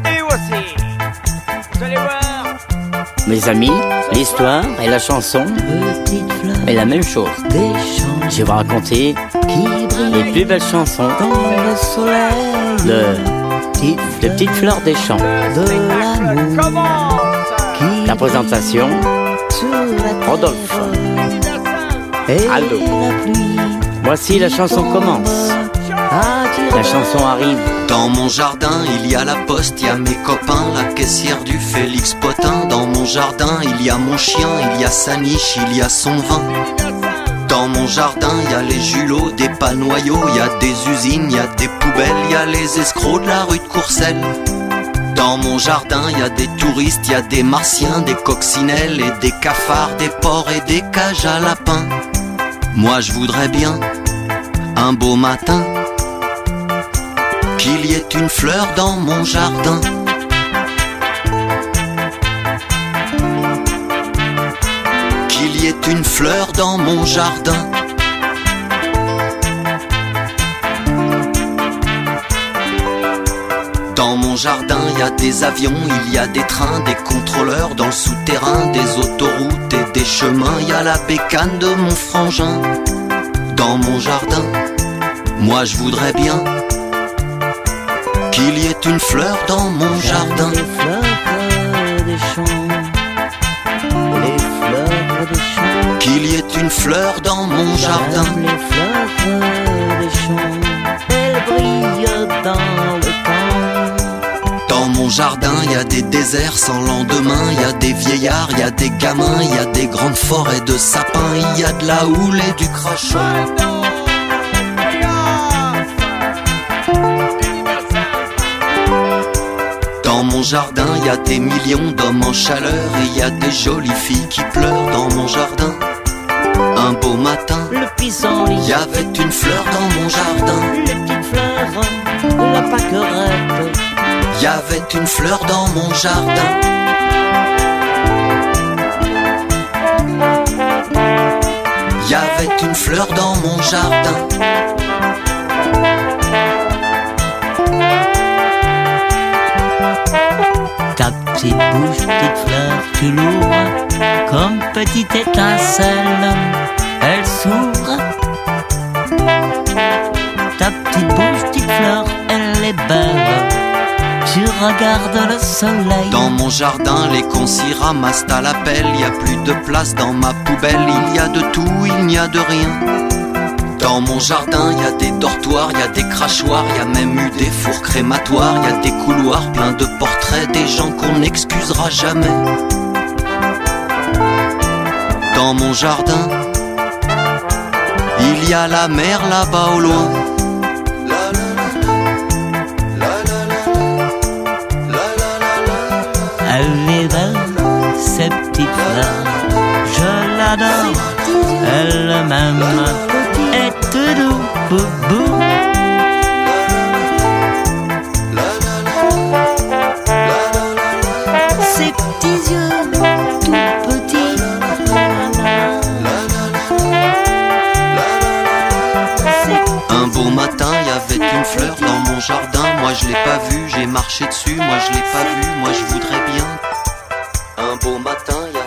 Et voici, vous allez voir. Mes amis, l'histoire et la chanson est la même chose. Je vais vous raconter les plus belles chansons de petites fleurs des champs. La présentation, Rodolphe, Aldo. Voici la chanson commence. La chanson arrive. Dans mon jardin, il y a la poste, il y a mes copains, la caissière du Félix Potin. Dans mon jardin, il y a mon chien, il y a sa niche, il y a son vin. Dans mon jardin, il y a les julots, des panoyaux, il y a des usines, il y a des poubelles, il y a les escrocs de la rue de Courcelles. Dans mon jardin, il y a des touristes, il y a des martiens, des coccinelles et des cafards, des porcs et des cages à lapins. Moi je voudrais bien, un beau matin, qu'il y ait une fleur dans mon jardin. Qu'il y ait une fleur dans mon jardin. Dans mon jardin, il y a des avions, il y a des trains, des contrôleurs dans le souterrain, des autoroutes et des chemins. Il y a la bécane de mon frangin. Dans mon jardin, moi je voudrais bien qu'il y ait une fleur dans mon jardin. Les fleurs des champs, les fleurs des champs. Qu'il y ait une fleur dans mon jardin. Les fleurs des champs, elles brillent dans le temps. Dans mon jardin, il y a des déserts sans lendemain, il y a des vieillards, il y a des gamins, il y a des grandes forêts de sapins, il y a de la houle et du crachot. Dans mon jardin, il y a des millions d'hommes en chaleur et il y a des jolies filles qui pleurent dans mon jardin. Un beau matin, Le pissenlit, il y avait une fleur dans mon jardin. les petites fleurs, la pâquerette. Il y avait une fleur dans mon jardin. Il y avait une fleur dans mon jardin. Ta petite bouche, petite fleur, tu l'ouvres comme petite étincelle, elle s'ouvre. Ta petite bouche, petite fleur, elle est belle, tu regardes le soleil. Dans mon jardin, les cons s'y ramassent à la pelle. Il y a plus de place dans ma poubelle. Il y a de tout, il n'y a de rien. Dans mon jardin, il y a des dortoirs, il y a des crachoirs, il y a même eu des fours crématoires, il y a des couloirs pleins de portraits, des gens qu'on n'excusera jamais. Dans mon jardin, il y a la mer là-bas au loin. Elle est belle, cette petite fleur, je l'adore, elle m'aime, est tout doux, boubou. Ses petits yeux, tout petits, Un beau matin, il y avait une fleur dans mon jardin. Moi je l'ai pas vue, j'ai marché dessus. Moi je l'ai pas vue, moi je voudrais bien. Un beau matin, il y